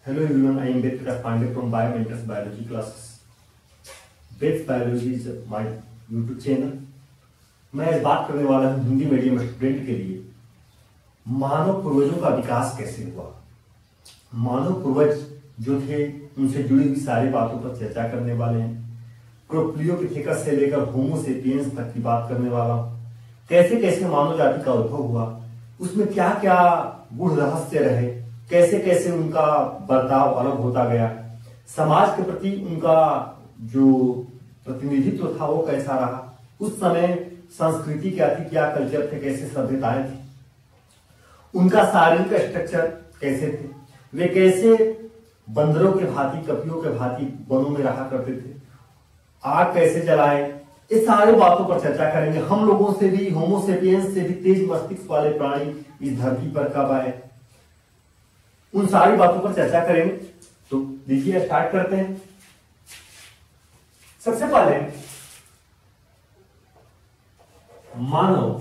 Hello everyone, I am Ved Prakash Pandey from Biomentors Biology classes. Ved Biology is my YouTube channel. मैं इस बात करने वाला हूँ हिंदी मीडियम स्टूडेंट के लिए मानव पूर्वजों का विकास कैसे हुआ। मानव पूर्वज जो थे उनसे जुड़ी हुई सारी बातों पर चर्चा करने वाले हैं। प्रोप्लियोपिथेकस से लेकर होमो सेपियंस तक की बात करने वाला हूँ। कैसे कैसे मानव जाति का उद्भव हुआ, उसमें क्या क्या गूढ़ रहस्य रहे, कैसे कैसे उनका बर्ताव अलग होता गया, समाज के प्रति उनका जो प्रतिनिधित्व था वो कैसा रहा, उस समय संस्कृति क्या थी, क्या कल्चर थे, कैसे सभ्यताएं थी, उनका शारीरिक स्ट्रक्चर कैसे थे, वे कैसे बंदरों के भांति कपियों के भांति वनों में रहा करते थे, आग कैसे जलाए, इस सारी बातों पर चर्चा करेंगे। हम लोगों से भी, होमो सेपियंस से भी तेज मस्तिष्क वाले प्राणी इस धरती पर कब आए, उन सारी बातों पर चर्चा करेंगे। तो देखिए स्टार्ट करते हैं। सबसे पहले मानव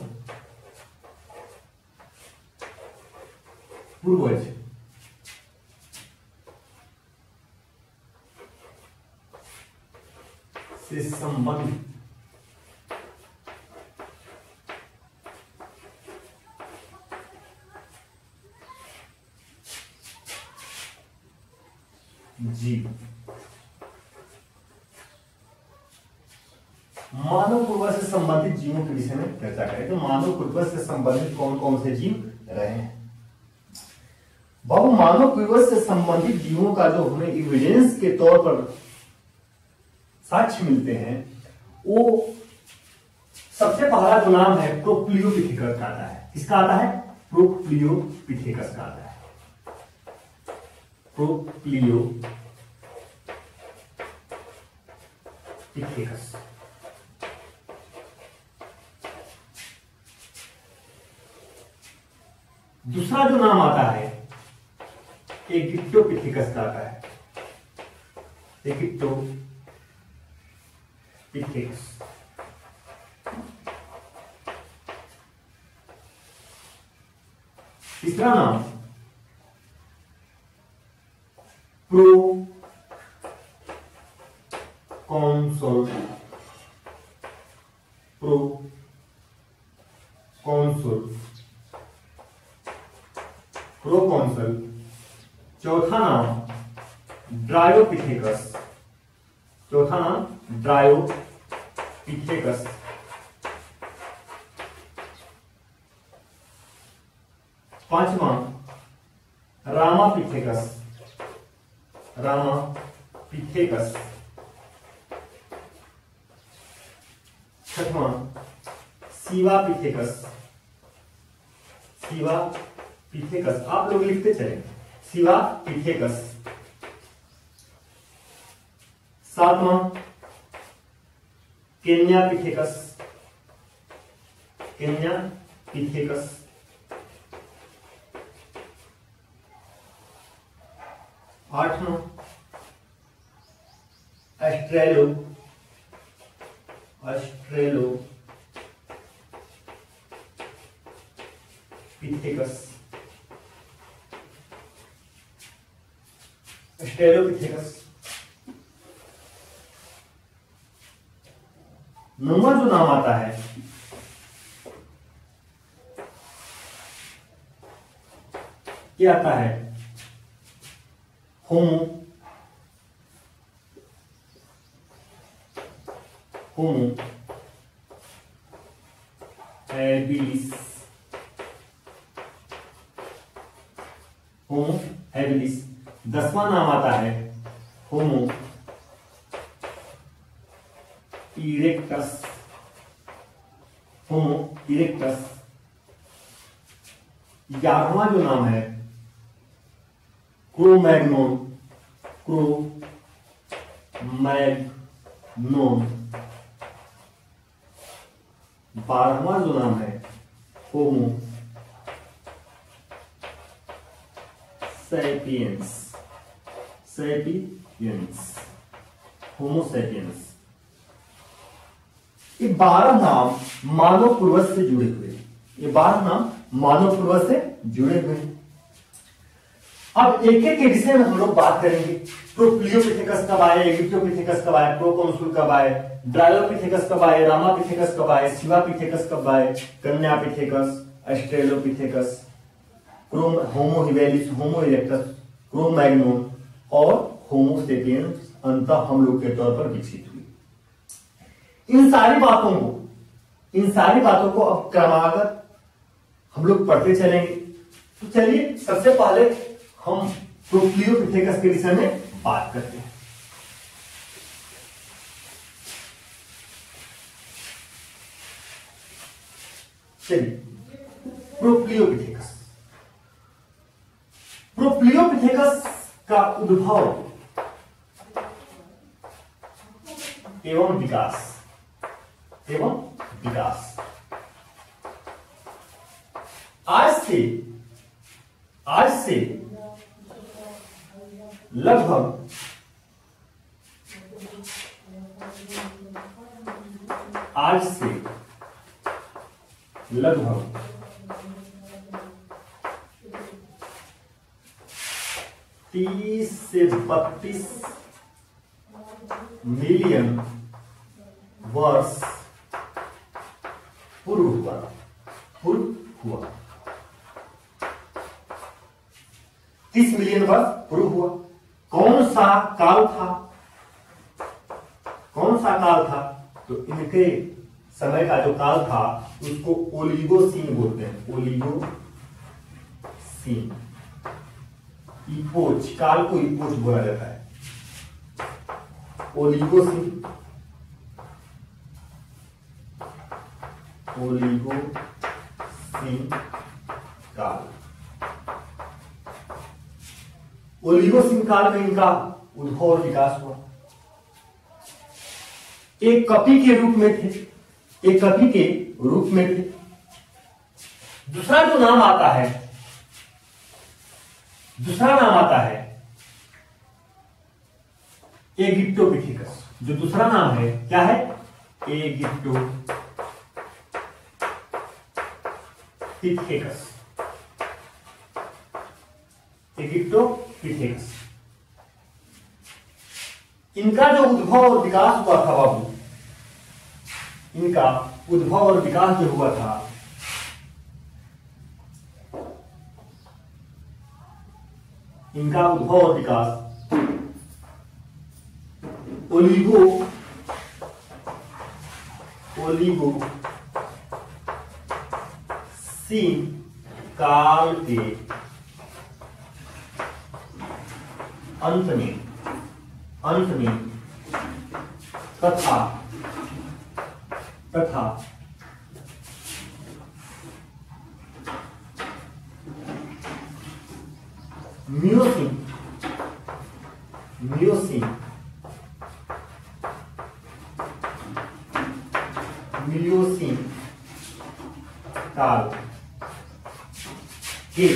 पूर्वज से संबंधित जीव, मानव पूर्वज से संबंधित जीवों के विषय में चर्चा करें। तो मानव पूर्वज से संबंधित कौन कौन से जीव रहे हैं। बाबू, मानव पूर्वज से संबंधित जीवों का जो हमें एविडेंस के तौर पर साक्ष्य मिलते हैं, वो सबसे पहला जो नाम है प्रोप्लियोपिथेकस का आता है। किसका आता है? प्रोप्लियोपिथेकस का आता है। प्रोप्लियोपिथेकस। दूसरा जो नाम आता है एगिप्टोपिथेकस का आता है। एगिप्टोपिथेकस। तीसरा नाम प्रोकॉन्सोल। चौथा नाम ड्रायोपिथेकस। पांचवा रामापिथेकस। छठवां शिवापिथेकस। आप लोग लिखते चले, शिवापिथेकस। सातवां केन्यापिथेकस। आठवां ऑस्ट्रेलोपिथेकस। नौवां जो नाम आता है क्या आता है? Homo habilis. दसवां नाम आता है होमो इरेक्टस। ग्यारहवां जो नाम है क्रोमैग्नोन। 12वां जो नाम है होमो सैपियंस। ये 12 नाम मानव पूर्वज से जुड़े हुए। अब एक एक के विषय में हम लोग बात करेंगे। प्रोप्लियोपिथेकस कब आए, एगिप्टोपिथेकस कब आए, प्रोकॉन्सुल कब आए, ड्रायोपिथेकस कब आए, रामापिथेकस कब आए, शिवापिथेकस कब आए, कन्यापिथेकस, ऑस्ट्रेलोपिथेकस, होमो हिवेलिस, होमो इरेक्टस, क्रोम मैग्नोन और होमो सेपियंस अंततः हम लोग के तौर पर विकसित हुई। इन सारी बातों को अब क्रमागत हम लोग पढ़ते चलेंगे। तो चलिए सबसे पहले हम प्रोप्लियोपिथेकस के विषय में बात करते हैं। चलिए प्रोप्लियोपिथेकस का उद्भव एवं विकास आज से लगभग 30 से 32 मिलियन वर्ष पूर्व हुआ 30 मिलियन वर्ष पूर्व हुआ। कौन सा काल था? तो इनके समय का जो काल था उसको ओलिगोसीन बोलते हैं। इपोच काल को इपोच बोला जाता है। ओलिगोसीन काल। ओलिगोसीन काल में इनका उद्भव और विकास हुआ। एक कपी के रूप में थे। दूसरा नाम आता है एगिप्टोपिथेकस। जो दूसरा नाम है क्या है? एगिप्टोपिथेकस। इनका जो उद्भव और विकास हुआ था बाबू, इनका उद्भव और विकास जो हुआ था ओलिगोसीन काल के अंत में तथा मियोसीन काल के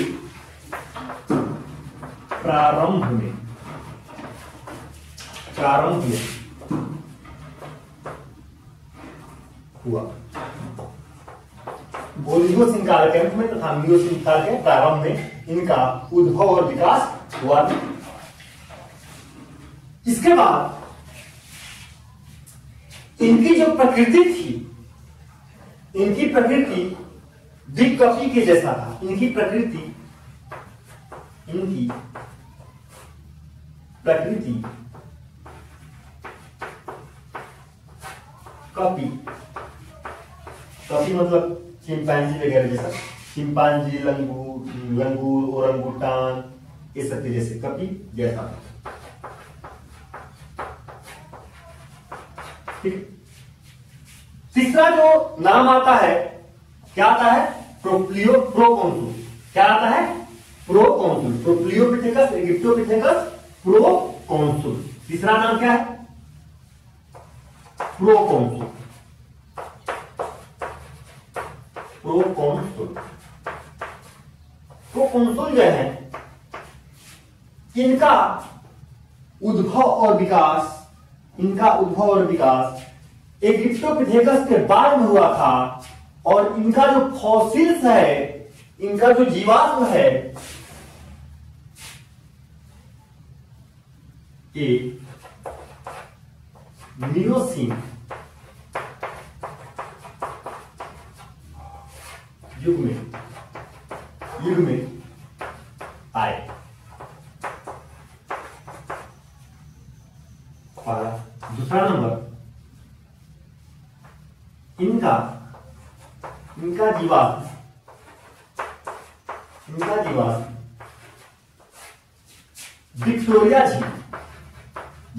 प्रारंभ में हुआ। ओलिगोसीन काल के अंत में तथा मियोसीन काल के प्रारंभ में इनका उद्भव और विकास हुआ। इसके बाद इनकी जो प्रकृति थी, इनकी प्रकृति बिग कॉफी के जैसा था। इनकी प्रकृति कॉपी मतलब चिंपैंजी वगैरह जैसा। चिंपैंजी, लंगूर, ओरंगुटान, ये सब के जैसे कॉपी जैसा। ठीक। तीसरा जो नाम आता है क्या आता है? प्रोकॉन्सुल। क्या आता है? प्रोकॉन्सुल। प्रोप्लियोपिथेकस, एगिप्टोपिथेकस, प्रोकॉन्सुल। तीसरा नाम क्या है? प्रोकॉन्सुल। प्रोकॉन्सुल जो है, इनका उद्भव और विकास एगिप्टोपिथेकस के बाद में हुआ था। और इनका जो फॉसिल्स है, इनका जो जीवाश्म है, ए मियोसिन युग में आए। पहला। दूसरा नंबर, इनका जीवाश्म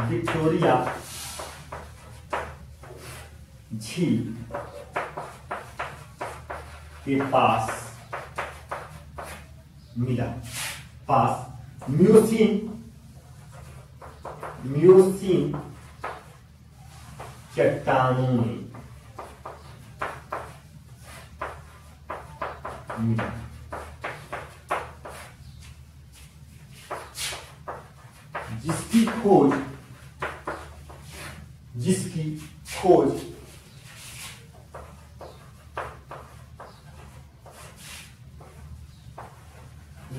विक्टोरिया झील के पास मिला। मियोसीन चट्टानों में मिला। जिसकी खोज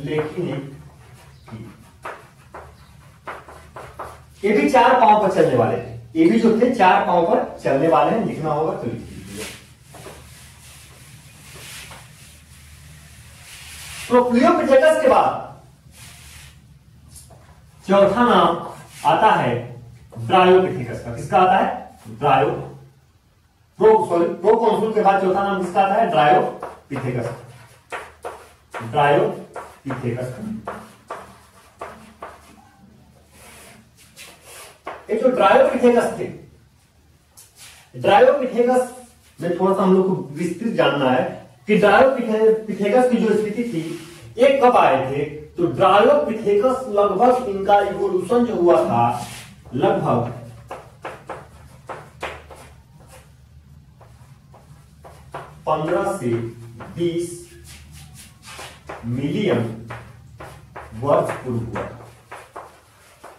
लेखी ने की। ये भी 4 पांव पर चलने वाले थे। ये भी जो थे 4 पांव पर चलने वाले हैं। लिखना होगा तो लिख लीजिए। प्रोक्लियोपिथेकस के बाद चौथा नाम आता है ड्रायोपिथेकस का। किसका आता है? प्रोकॉन्सुल के बाद चौथा नाम किसका आता है? ड्रायोपिथेकस। ये जो ड्रायोपिथेकस थे, ड्रायोपिथेकस में थोड़ा सा हम लोग को विस्तृत जानना है कि ड्रायोपिथेकस की जो स्थिति थी, ये कब आए थे? तो ड्रायोपिथेकस लगभग इनका इवोल्यूशन जो हुआ था लगभग 15 से 20 मिलियन वर्ष पूर्व हुआ।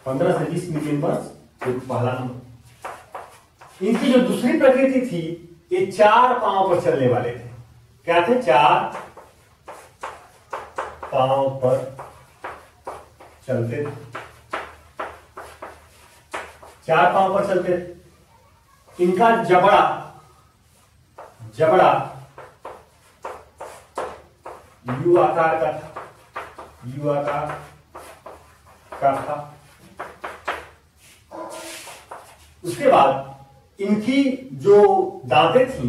15 से 20 मिलियन वर्ष पूर्व पहला नंबर। इनकी जो दूसरी प्रकृति थी, ये 4 पांव पर चलने वाले थे। क्या थे? 4 पांव पर चलते थे। 4 पांव पर चलते थे। इनका जबड़ा यू आकार का था। उसके बाद इनकी जो दांतें थी,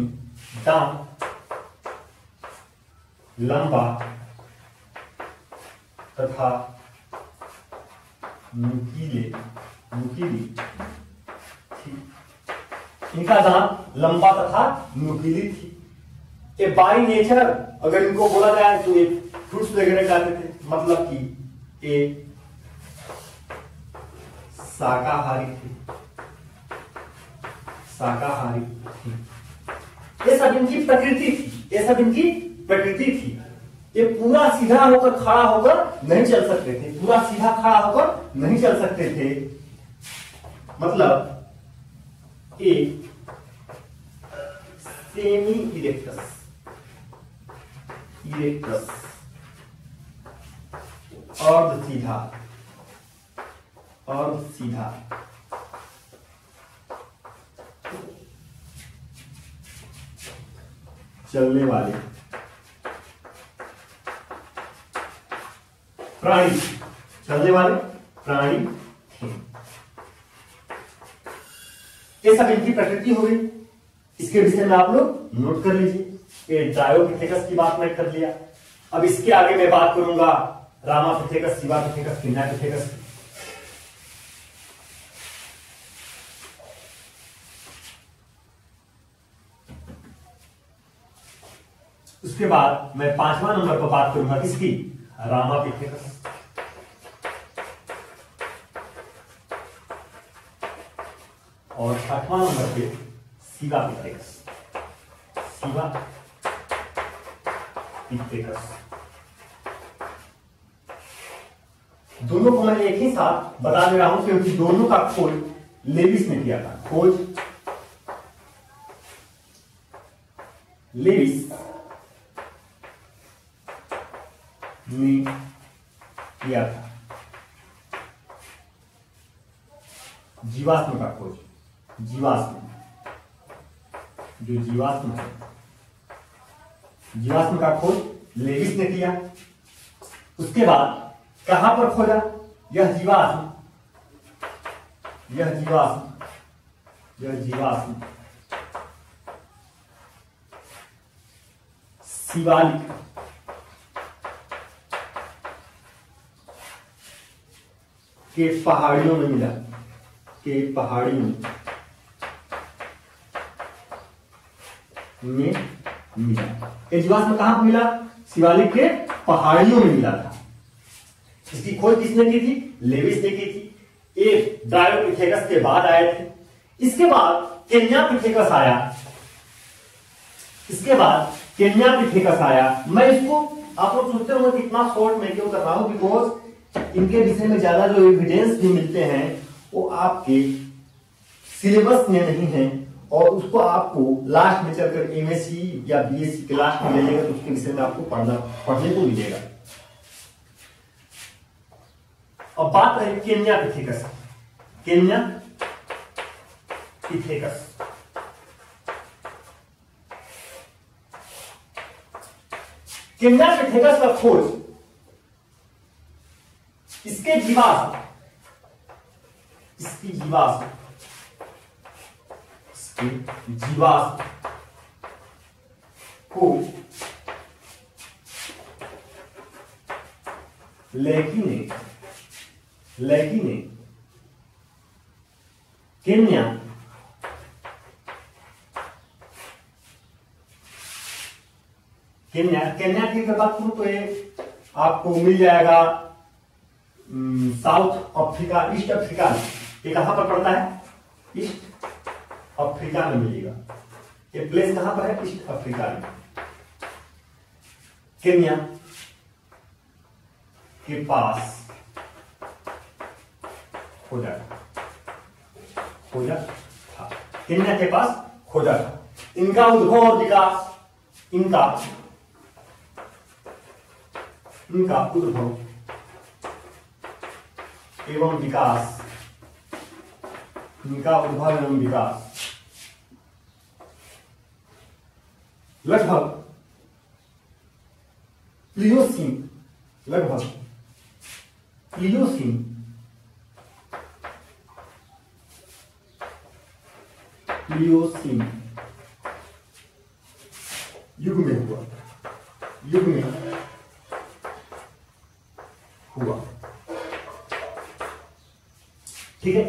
दांत लंबा तथा नुकीली थी। इनका दांत लंबा तथा नुकीली थी। ये बाई नेचर अगर इनको बोला जाए तो ये फ्रूट्स वगैरह खाते थे, मतलब कि ये शाकाहारी थी। ये सब इनकी प्रकृति थी। ये पूरा सीधा होकर खड़ा होकर नहीं चल सकते थे। मतलब एक सेमी इरेक्टस और सीधा चलने वाले प्राणी थे। ये सब इनकी प्रकृति हो गई। इसके विषय में आप लोग नोट कर लीजिए। ये ड्रायोपिथेकस की बात मैं कर लिया। अब इसके आगे मैं बात करूंगा रामापिथेकस, शिवापिथेकस, पिनापिथेकस। उसके बाद मैं 5वां नंबर पर बात करूंगा किसकी? रामापिथेकस। और 6वां नंबर पे शिवापिथेकस। दोनों को मैं एक ही साथ बता दे रहा हूं क्योंकि दोनों का खोज लेविस ने किया था। लेविस ने किया था। जीवाश्म का खोज, जीवाश्म, जो जीवाश्म है, जीवाश्म का खोज लेविस ने किया। उसके बाद कहां पर खोजा यह जीवाश्म, यह जीवाश्म, यह जीवाश्म शिवालिक के पहाड़ियों में मिला, के पहाड़ियों में मिला। ये जीवाश्म कहां पर मिला? शिवालिक के पहाड़ियों में मिला था। इसकी खोज किसने की थी? लेविस ने की थी। एक ड्रायोपिथेकस के बाद आए थे। इसके बाद केन्यापिथेकस आया, इसके बाद केन्यापिथेकस आया। मैं इसको, आप लोग सोचते होंगे कितना शॉर्ट में क्यों कर रहा हूं, बिकॉज इनके विषय में ज्यादा जो एविडेंस भी मिलते हैं वो आपके सिलेबस में नहीं है, और उसको आपको लास्ट में चलकर एमएससी या बीएससी के लास्ट में मिलेगा, तो उसके विषय में आपको पढ़ने को मिलेगा। अब बात रही केन्यापिथेकस, केन्यापिथेकस। केन्यापिथेकस का खोज इसके जीवाश्म, इसकी जीवाश्म, इसकी जीवाश्म को लेकी ने केन्या की बात करूं तो ये आपको मिल जाएगा साउथ अफ्रीका, ईस्ट अफ्रीका में। ये कहां पर पड़ता है? ईस्ट अफ्रीका में मिलेगा। ये प्लेस कहां पर है? ईस्ट अफ्रीका में। केन्या के पास खोजा था, केन्या के पास खोजा था। इनका उद्भव और विकास, इनका उद्भव एवं विकास, इनका उद्भव एवं विकास लगभग प्लियोसीन युग में हुआ। ठीक है।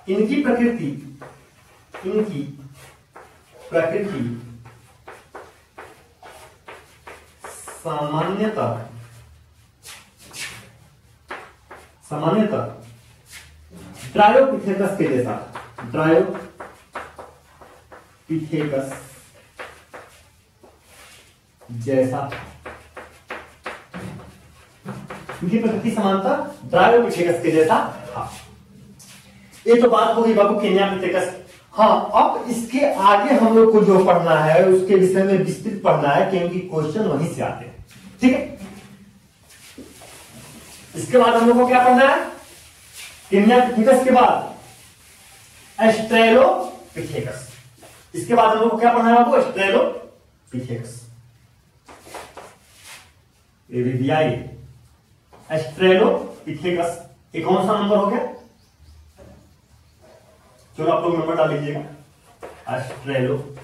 इनकी प्रकृति सामान्यतः ड्रायोपिथेकस के जैसा, ड्रायोपिथेकस जैसा। इनकी प्रकृति समानता ड्रायोपिथेकस के जैसा था। ये तो बात होगी बाबू केन्यापिथेकस। हाँ, अब इसके आगे हम लोग को जो पढ़ना है उसके विषय में विस्तृत पढ़ना है, क्योंकि क्वेश्चन वहीं से आते हैं। ठीक है। इसके बाद हम लोग को क्या पढ़ना है? केन्यापिथेकस के बाद ऑस्ट्रेलोपिथेकस। इसके बाद हम लोग को क्या पढ़ना है बाबू? ऑस्ट्रेलोपिथेकस। ये भी दिया ही ऑस्ट्रेलोपिथेकस। ये कौन सा नंबर हो गया? चलो आप लोग नंबर डाल लीजिएगा। ऑस्ट्रेलोपिथेकस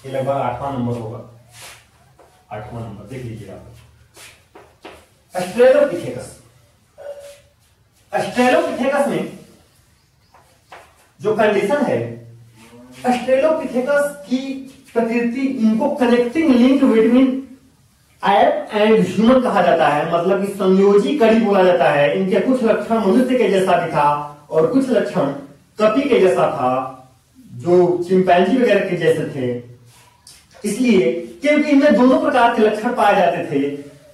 ये लगभग 8वां नंबर होगा। 8वां नंबर देख लीजिएगा आप। ऑस्ट्रेलोपिथेकस में जो कंडीशन है, ऑस्ट्रेलोपिथेकस की प्रकृति, इनको connecting link between app and human कहा जाता है, मतलब कि संयोजी कड़ी बोला जाता है। इनके कुछ लक्षण मनुष्य के जैसा भी था और कुछ लक्षण कपी के जैसा था, जो चिंपैंजी वगैरह के जैसे थे। इसलिए क्योंकि इनमें दोनों प्रकार के लक्षण पाए जाते थे,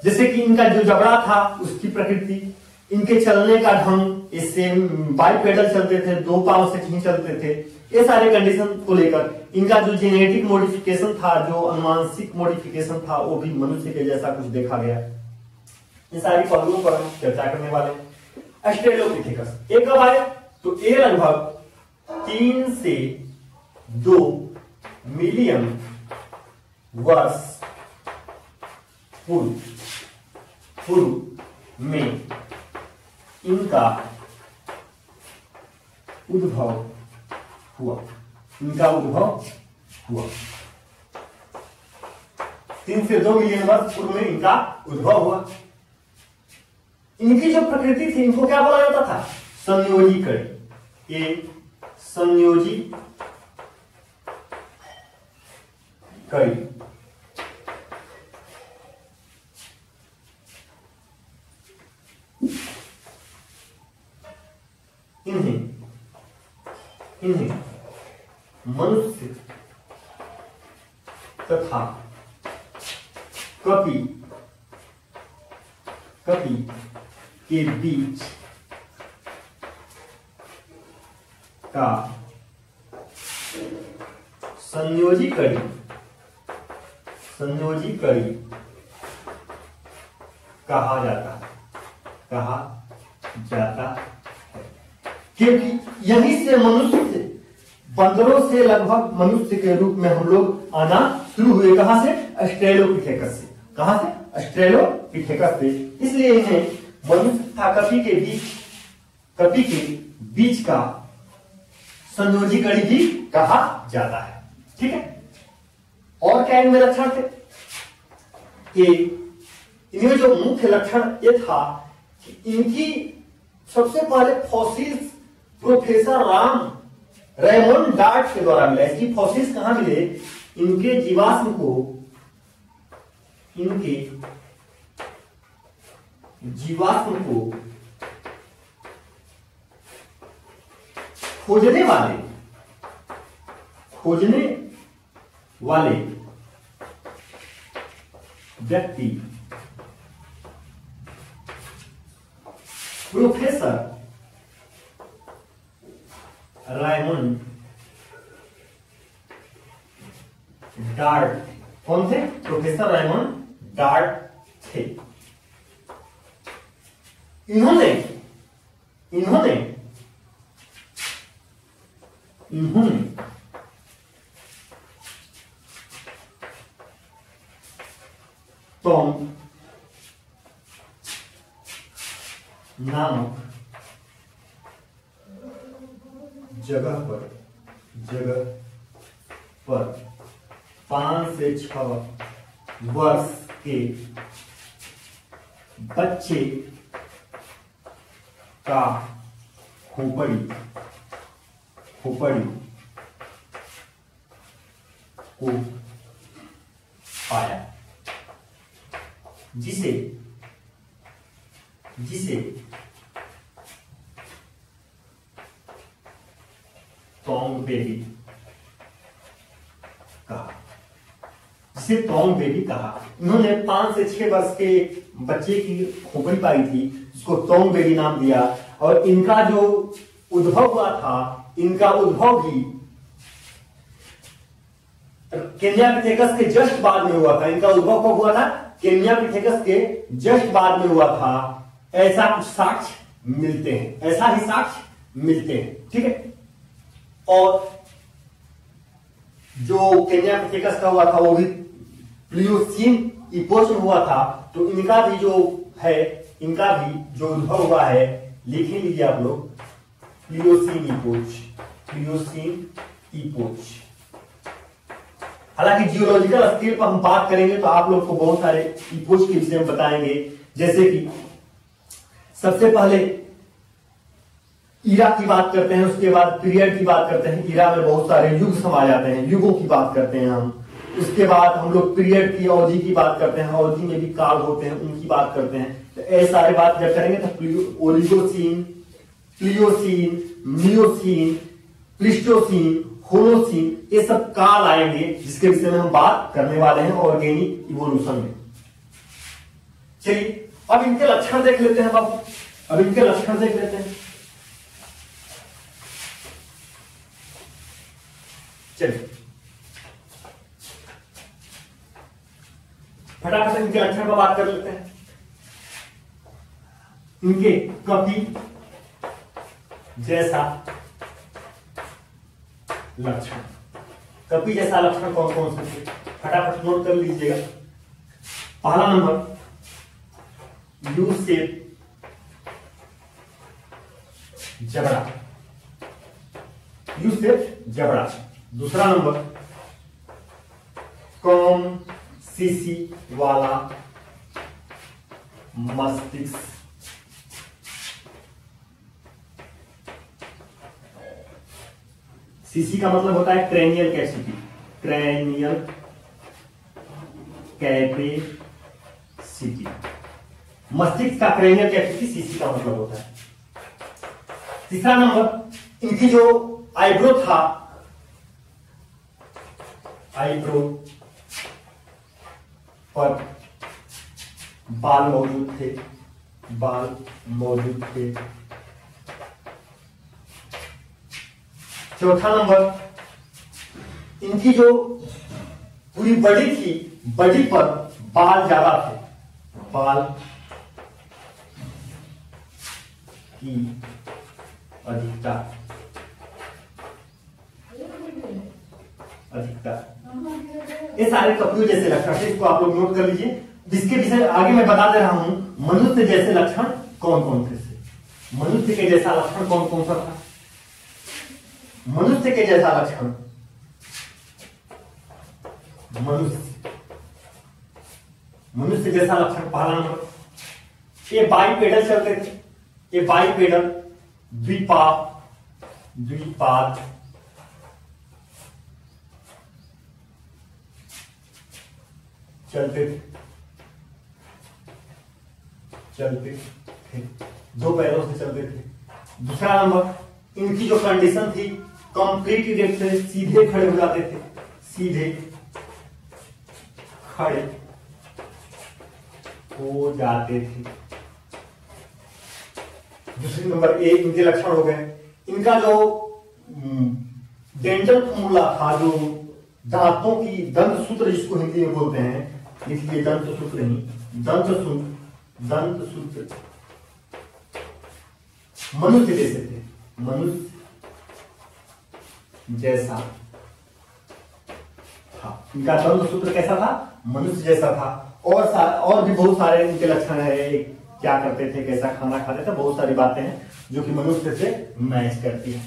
जैसे कि इनका जो जबड़ा था उसकी प्रकृति, इनके चलने का ढंग, इससे बाइपेडल चलते थे, 2 पांव से नहीं चलते थे। ये सारे कंडीशन को लेकर इनका जो जेनेटिक मॉडिफिकेशन था, जो अनुवांशिक मॉडिफिकेशन था, वो भी मनुष्य के जैसा कुछ देखा गया। इन सारी पहलुओं पर हम चर्चा करने वाले हैं। ऑस्ट्रेलोपिथेकस ये कब आए? तो ये लगभग 3 से 2 मिलियन वर्ष पूर्व में इनका उद्भव हुआ। 3 से 2 मिलियन वर्ष पूर्व में इनका उद्भव हुआ। इनकी जो प्रकृति थी, इनको क्या बोला जाता था? संयोजी कड़ी। ये संयोजी कड़ी। इन्हें मनुष्य तथा कपि के बीच का संयोजी कड़ी कहा जाता है, क्योंकि यहीं से मनुष्य बंदरों से लगभग मनुष्य के रूप में हम लोग आना शुरू हुए। कहां से? ऑस्ट्रेलोपिथेकस से। कहां से? ऑस्ट्रेलोपिथेकस से। इसलिए इन्हें मनुष्य तथा कपि के बीच का संयोजी कड़ी भी कहा जाता है। ठीक है। और क्या इनमें लक्षण थे? इनमें जो मुख्य लक्षण ये था कि इनकी सबसे पहले फॉसिल्स प्रोफेसर रेमोंड डार्ट के द्वारा मिला। इसकी फॉसिल्स कहां मिले? इनके जीवाश्म को खोजने वाले व्यक्ति प्रोफेसर रेमोंड डार्ट कौन थे? प्रोफेसर रेमोंड डार्ट थे। इन्होंने टॉम नामक जगह पर 5 से 6 वर्ष के बच्चे का खोपड़ी को पाया, जिसे टॉम बेबी कहा। इन्होंने 5 से 6 वर्ष के बच्चे की खोपड़ी पाई थी, जिसको टॉम बेबी नाम दिया। और इनका जो उद्भव हुआ था, इनका उद्भव भी केन्यापिथेकस के जस्ट बाद में हुआ था। इनका उद्भव कब हुआ था? केन्यापिथेकस के जस्ट बाद में हुआ था। ऐसा कुछ साक्ष्य मिलते हैं, ऐसा ही साक्ष्य मिलते हैं। ठीक है। और जो केन्यापिथेकस का हुआ था वो भी प्लियोसीन इपोच में हुआ था। तो इनका भी जो उद्भव हुआ है, लिख लीजिए आप लोग, प्लियोसीन इपोच। हालांकि जियोलॉजिकल स्केल पर हम बात करेंगे तो आप लोग को बहुत सारे इपोच के विषय में बताएंगे। जैसे कि सबसे पहले ईरा की बात करते हैं, उसके बाद पीरियड की बात करते हैं। ईरा में बहुत सारे युग समा जाते हैं, युगों की बात करते हैं हम। उसके बाद हम लोग पीरियड की अवधि की बात करते हैं, अवधि में भी काल होते हैं, उनकी बात करते हैं। तो ऐसे सारे बात जब करेंगे तो Oligocene, Pliocene, Miocene, Pleistocene, Holocene, ये सब काल आएंगे, जिसके विषय में हम बात करने वाले हैं ऑर्गेनिक इवोल्यूशन में। चलिए अब इनके लक्षण देख लेते हैं बाबू। फटाफट इनके लक्षण पर बात कर लेते हैं। इनके कपि जैसा लक्षण, कपि जैसा लक्षण कौन कौन से थे, फटाफट नोट कर लीजिएगा। पहला नंबर यू शेप जबड़ा, यू शेप जबड़ा। दूसरा नंबर कम सीसी वाला मस्तिष्क, सीसी का मतलब होता है क्रेनियल कैपेसिटी, क्रेनियल कैपेसिटी, मस्तिष्क का क्रेनियल कैपेसिटी सीसी का मतलब होता है। तीसरा नंबर इनकी जो आईब्रो था, आईब्रो पर बाल मौजूद थे, बाल मौजूद थे। चौथा नंबर इनकी जो पूरी बॉडी थी, बॉडी पर बाल ज्यादा थे, बाल की अधिकता, ये सारे कपियों जैसे लक्षण थे, इसको आप लोग नोट कर लीजिए। जिसके विषय आगे मैं बता दे रहा हूं, मनुष्य जैसे लक्षण कौन कौन थे, मनुष्य के जैसा लक्षण कौन कौन सा था। मनुष्य के जैसा लक्षण, मनुष्य जैसा लक्षण पहला नंबर, ये बाइपेडल चलते थे, ये बाइपेडल द्विपाद चलते थे, दो पैरों से चलते थे। दूसरा नंबर इनकी जो कंडीशन थी, कंप्लीट इरेक्ट थे, सीधे खड़े हो जाते थे, सीधे खड़े हो जाते थे। दूसरी नंबर ए इनके लक्षण हो गए। इनका जो डेंटल फॉर्मूला था, जो दांतों की दंत सूत्र जिसको हिंदी में बोलते हैं, इसलिए दंत सूत्र नहीं, दंत सूत्र मनुष्य जैसे थे, मनुष्य जैसा था। इनका दंत सूत्र कैसा था, मनुष्य जैसा था। और भी बहुत सारे इनके लक्षण है, क्या करते थे, कैसा खाना खाते थे, बहुत सारी बातें हैं जो कि मनुष्य से मैच करती है।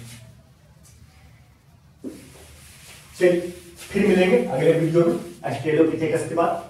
चलिए फिर मिलेंगे अगले वीडियो में स्टेलोपिथेकस के बाद।